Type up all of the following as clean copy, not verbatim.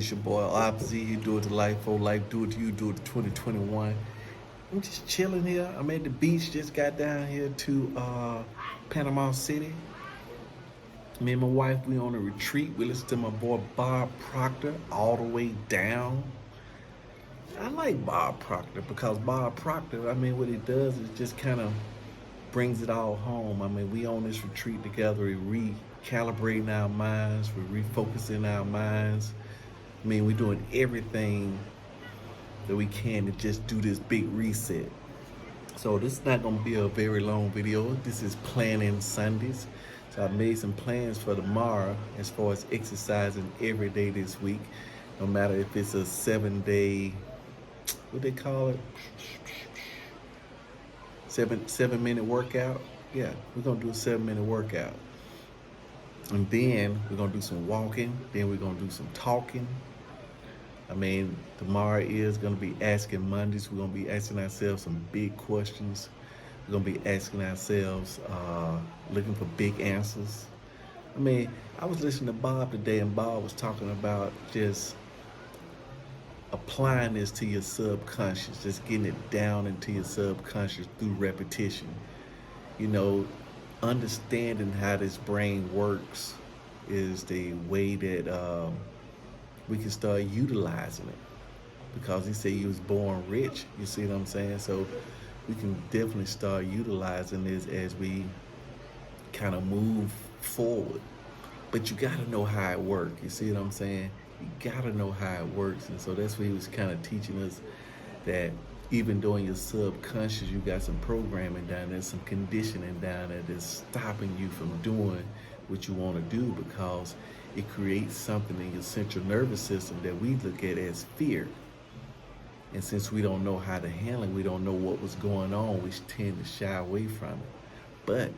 It's your boy Opzy. You do it to life for life. Do it to you. Do it to 2021. I'm just chilling here. I'm at the beach. Just got down here to Panama City. Me and my wife, we on a retreat. We listen to my boy Bob Proctor all the way down. I like Bob Proctor because Bob Proctor, I mean, what he does is just kind of brings it all home. I mean, we on this retreat together. We recalibrating our minds. We're refocusing our minds. I mean, we're doing everything that we can to just do this big reset. So this is not gonna be a very long video. This is planning Sundays. So I made some plans for tomorrow as far as exercising every day this week. No matter if it's a 7-day, what they call it? 7-minute workout. Yeah, we're gonna do a 7-minute workout. And then we're gonna do some walking. Then we're gonna do some talking. I mean, tomorrow is gonna be Asking Mondays. We're gonna be asking ourselves some big questions. We're gonna be asking ourselves, looking for big answers. I mean, I was listening to Bob today, and Bob was talking about just applying this to your subconscious, just getting it down into your subconscious through repetition. You know, understanding how this brain works is the way that we can start utilizing it. Because he said he was born rich, you see what I'm saying? So we can definitely start utilizing this as we kind of move forward. But you gotta know how it works, you see what I'm saying? You gotta know how it works. And so that's what he was kind of teaching us, that even though in your subconscious you got some programming down there, some conditioning down there that's stopping you from doing what you want to do, because it creates something in your central nervous system that we look at as fear. And since we don't know how to handle it, we don't know what was going on, we tend to shy away from it. But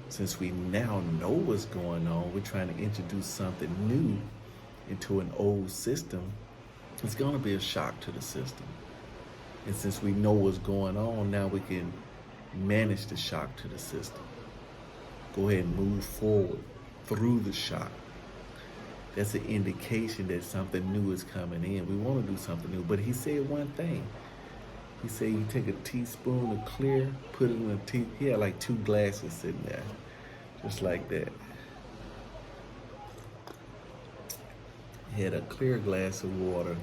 since we now know what's going on, we're trying to introduce something new into an old system. It's going to be a shock to the system. And since we know what's going on, now we can manage the shock to the system. Go ahead and move forward through the shock. That's an indication that something new is coming in. We want to do something new. But he said one thing. He said you take a teaspoon of clear, put it in a tea. He had like 2 glasses sitting there, just like that. He had a clear glass of water,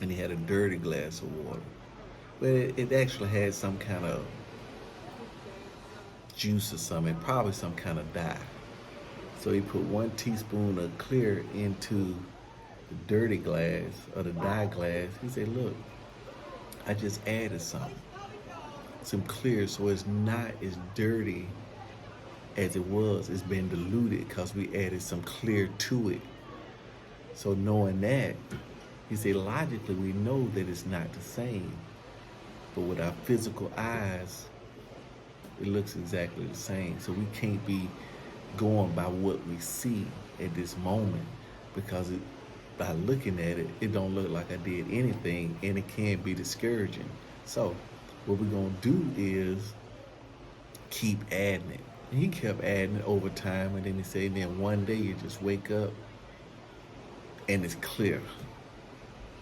and he had a dirty glass of water. But it actually had some kind of juice or something, probably some kind of dye. So he put 1 teaspoon of clear into the dirty glass or the dye glass. He said, look, I just added some clear, so it's not as dirty as it was. It's been diluted because we added some clear to it. So knowing that, he said, logically we know that it's not the same. But with our physical eyes, it looks exactly the same. So we can't be going by what we see at this moment, because by looking at it, it don't look like I did anything, and it can be discouraging. So what we're gonna do is keep adding it. And he kept adding it over time, and then he said, then one day you just wake up and it's clear.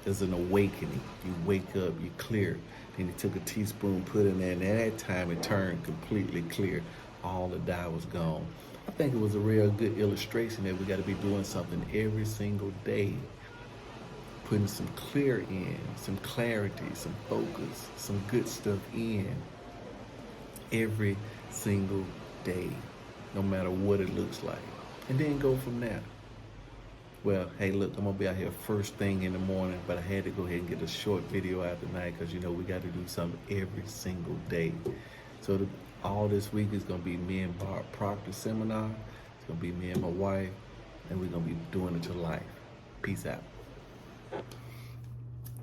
There's an awakening. You wake up, you're clear. Then he took a teaspoon, put it in there, and at that time it turned completely clear. All the dye was gone. I think it was a real good illustration that we got to be doing something every single day, putting some clear in, some clarity, some focus, some good stuff in every single day, no matter what it looks like, and then go from there. Well, hey, look, I'm gonna be out here first thing in the morning, but I had to go ahead and get a short video out tonight because, you know, we got to do something every single day. So all this week is gonna be me and Bob Proctor seminar. It's gonna be me and my wife, and we're gonna be doing it to life. Peace out.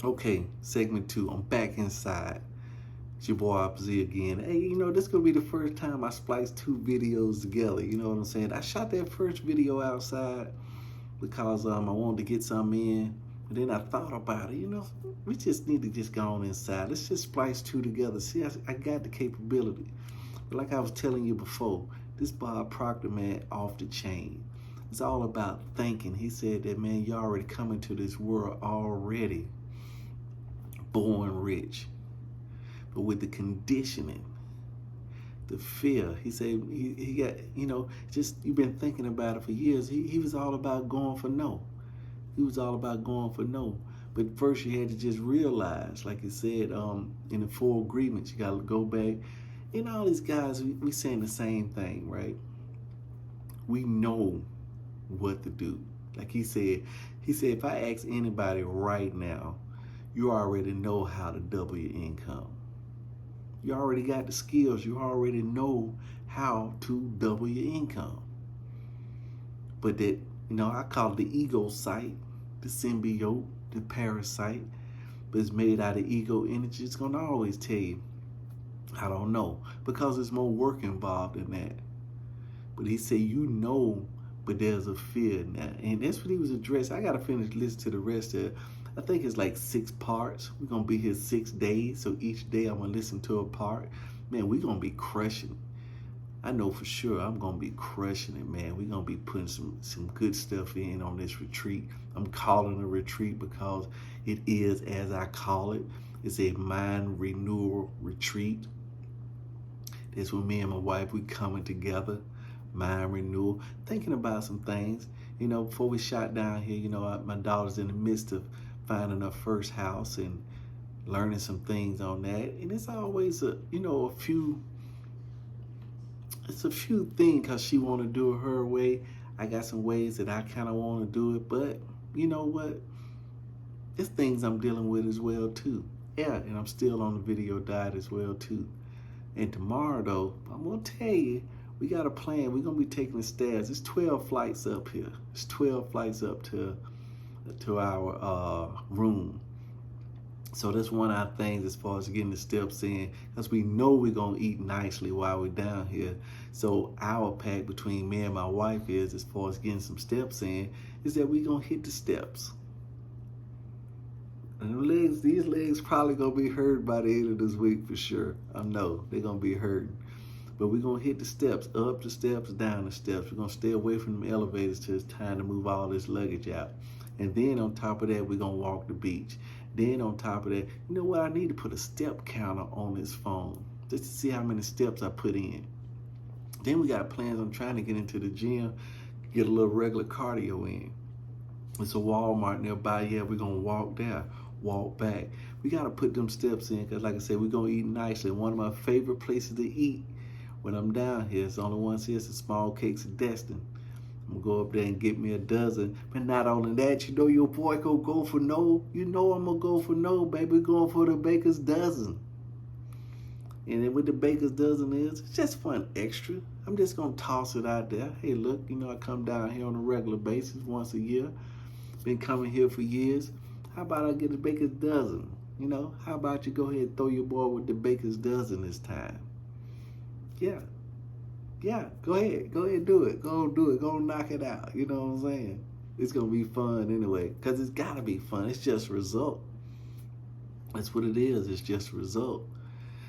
Okay, segment 2. I'm back inside. It's your boy Opzy again. Hey, you know, this is gonna be the first time I spliced 2 videos together. You know what I'm saying? I shot that first video outside because I wanted to get something in. And then I thought about it, you know, we just need to just go on inside. Let's just splice 2 together. See, I got the capability. But like I was telling you before, this Bob Proctor, man, off the chain. It's all about thinking. He said that, man, you already come into this world already born rich. But with the conditioning, the fear, he said he got, just you've been thinking about it for years. He was all about going for no. He was all about going for no. But first you had to just realize, like he said, in the 4 agreements, you got to go back. And all these guys, we saying the same thing, right? We know what to do. Like he said, if I ask anybody right now, you already know how to double your income. You already got the skills. You already know how to double your income. But that, I call it the ego site, the symbiote, the parasite, but it's made out of ego energy. It's going to always tell you, I don't know, because there's more work involved in that. But he said, but there's a fear now. And that's what he was addressing. I got to finish listening to the rest of it. I think it's like 6 parts. We're going to be here 6 days. So each day I'm going to listen to a part. Man, we're going to be crushing. I know for sure I'm going to be crushing it, man. We're going to be putting some good stuff in on this retreat. I'm calling it a retreat because it is, as I call it, it's a mind renewal retreat. That's when me and my wife, we coming together, mind renewal, thinking about some things. Before we shot down here, my daughter's in the midst of finding her first house and learning some things on that. And it's always a few things because she want to do it her way. I got some ways that I kind of want to do it, but you know what? It's things I'm dealing with as well too. Yeah, and I'm still on the video diet as well too. And tomorrow though, I'm gonna tell you, we got a plan. We're gonna be taking the stairs. It's 12 flights up here. It's 12 flights up to our room. So that's one of our things as far as getting the steps in, because we know we're going to eat nicely while we're down here. So our pack between me and my wife is, as far as getting some steps in, is that we're going to hit the steps. And these legs probably going to be hurt by the end of this week for sure. I know they're going to be hurting. But we're going to hit the steps, up the steps, down the steps. We're going to stay away from the elevators till it's time to move all this luggage out. And then on top of that, we're going to walk the beach. Then on top of that, you know what? I need to put a step counter on this phone just to see how many steps I put in. Then we got plans on trying to get into the gym, get a little regular cardio in. It's a Walmart nearby. Yeah, we're going to walk there, walk back. We got to put them steps in because, like I said, we're going to eat nicely. One of my favorite places to eat when I'm down here, it's the only one here, it's the Small Cakes of Destin. I'm going to go up there and get me a dozen. But not only that, your boy gonna go for no. I'm going to go for no, baby. Going for the baker's dozen. And then what the baker's dozen is, it's just fun extra. I'm just going to toss it out there. Hey, look, I come down here on a regular basis once a year. Been coming here for years. How about I get the baker's dozen? How about you go ahead and throw your boy with the baker's dozen this time? Yeah, go ahead do it. Go do it. Go knock it out. You know what I'm saying? It's going to be fun anyway, because it's got to be fun. It's just a result. That's what it is. It's just a result.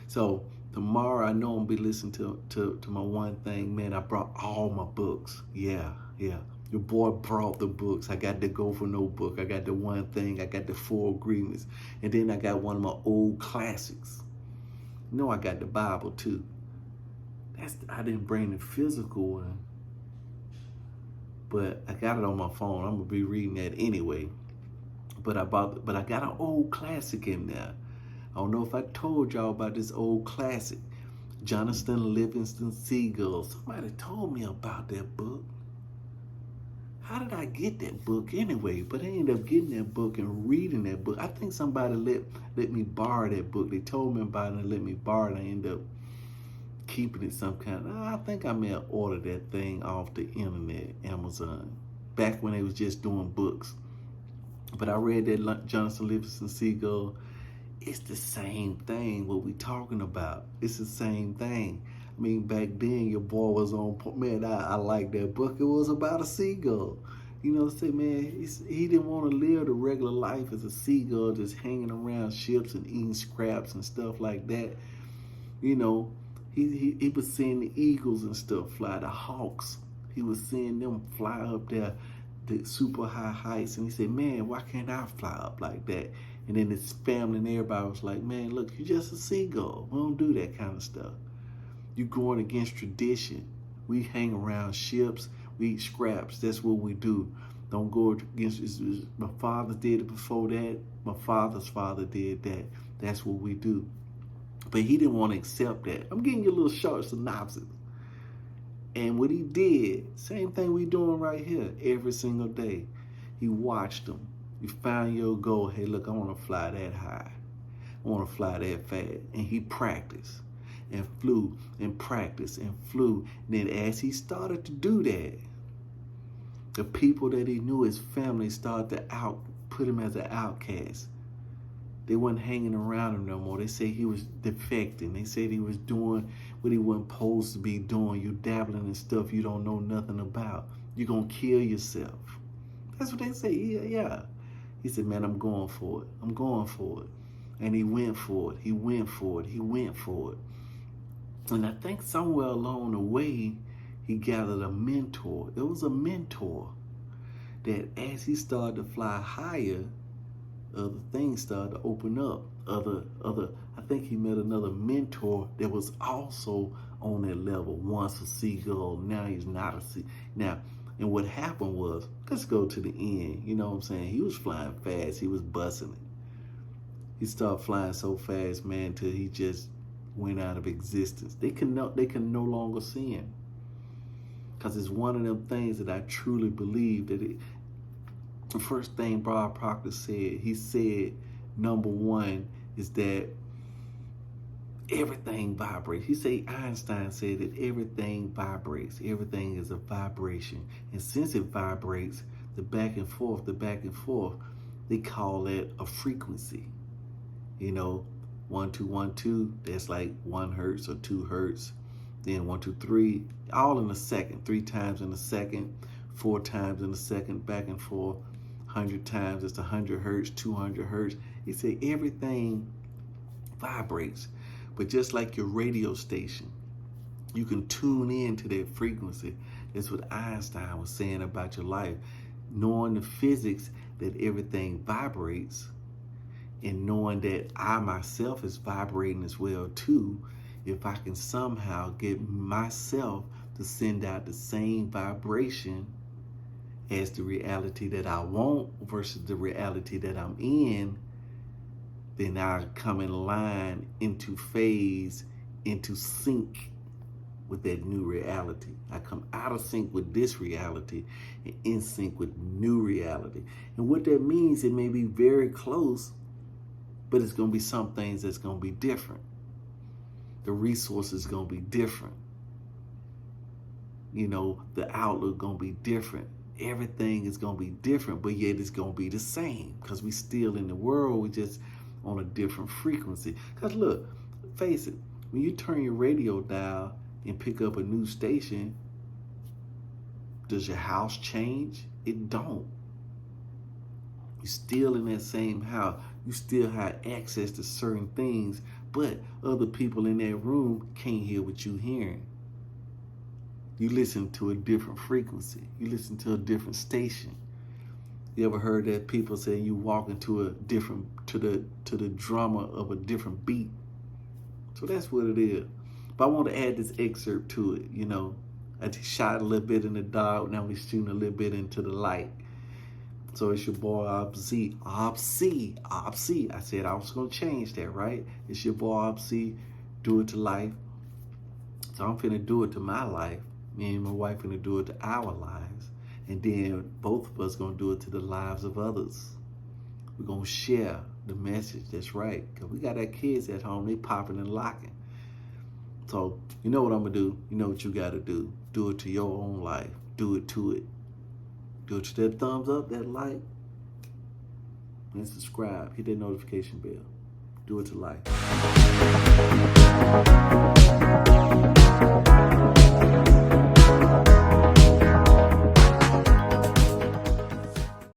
So tomorrow, I know I'm going to be listening to my one thing. Man, I brought all my books. Yeah. Your boy brought the books. I got the Go For No book. I got the one thing. I got the 4 agreements. And then I got one of my old classics. I got the Bible too. I didn't bring the physical one, but I got it on my phone. I'm gonna be reading that anyway. But I got an old classic in there. I don't know if I told y'all about this old classic, Jonathan Livingston Seagull. Somebody told me about that book. How did I get that book anyway? But I ended up getting that book and reading that book. I think somebody let me borrow that book. They told me about it and let me borrow it. I ended up keeping it some kind of, I think I may have ordered that thing off the internet, Amazon, back when they was just doing books. But I read that Jonathan Livingston Seagull. It's the same thing what we talking about. It's the same thing. I mean, back then your boy was on, man, I like that book. It was about a seagull. Say, man, he didn't want to live the regular life as a seagull, just hanging around ships and eating scraps and stuff like that. He was seeing the eagles and stuff fly, the hawks. He was seeing them fly up there, the super high heights, and he said, man, why can't I fly up like that? And then his family and everybody was like, man, look, you're just a seagull. We don't do that kind of stuff. You're going against tradition. We hang around ships. We eat scraps. That's what we do. Don't go against. My father did it before that. My father's father did that. That's what we do. But he didn't want to accept that. I'm getting you a little short synopsis. And what he did, same thing we doing right here every single day. He watched them. You found your goal. Hey, look, I want to fly that high. I want to fly that fast. And he practiced and flew and practiced and flew. And then as he started to do that, the people that he knew, his family, started to put him as an outcast. They wasn't hanging around him no more. They said he was defecting. They said he was doing what he wasn't supposed to be doing. You dabbling in stuff you don't know nothing about. You're going to kill yourself. That's what they say. Yeah. He said, man, I'm going for it. I'm going for it. And he went for it. He went for it. He went for it. And I think somewhere along the way, he gathered a mentor. It was a mentor that as he started to fly higher, other things started to open up. I think he met another mentor that was also on that level. Once a seagull, now he's not a seagull. Now, and what happened was, let's go to the end. You know what I'm saying? He was flying fast. He was busting it. He started flying so fast, man, till he just went out of existence. They can no longer see him. Because it's one of them things that I truly believe that the first thing Bob Proctor said, he said, number one is that everything vibrates. He said, Einstein said that everything vibrates. Everything is a vibration. And since it vibrates, the back and forth, they call that a frequency. You know, 1, 2, 1, 2, that's like 1 hertz or 2 hertz. Then 1, 2, 3, all in a second, 3 times in a second, 4 times in a second, back and forth, 100 times, it's 100 hertz, 200 hertz. He said everything vibrates. But just like your radio station, you can tune in to that frequency. That's what Einstein was saying about your life. Knowing the physics that everything vibrates, and knowing that I myself is vibrating as well too, if I can somehow get myself to send out the same vibration as the reality that I want versus the reality that I'm in, then I come in line, into phase, into sync with that new reality. I come out of sync with this reality and in sync with new reality. And what that means, it may be very close, but it's going to be some things that's going to be different. The resources going to be different. You know, the outlook going to be different. Everything is going to be different, but yet it's going to be the same because we still in the world. We just on a different frequency. Because look, face it, when you turn your radio dial and pick up a new station, does your house change? It don't. You're still in that same house. You still have access to certain things, but other people in that room can't hear what you're hearing. You listen to a different frequency. You listen to a different station. You ever heard that people say you walk into a different, to the drummer of a different beat? So that's what it is. But I want to add this excerpt to it. You know, I just shot a little bit in the dark. Now we're shooting a little bit into the light. So it's your boy Ob-C. Ob-C. I said I was going to change that, right? It's your boy Ob-C. Do it to life. So I'm finna do it to my life. Me and my wife finna do it to our lives. And then both of us gonna do it to the lives of others. We're gonna share the message. That's right. Because we got our kids at home. They popping and locking. So you know what I'm gonna do. You know what you gotta do. Do it to your own life. Do it to it. Do it to that thumbs up, that like, and subscribe. Hit that notification bell. Do it to life.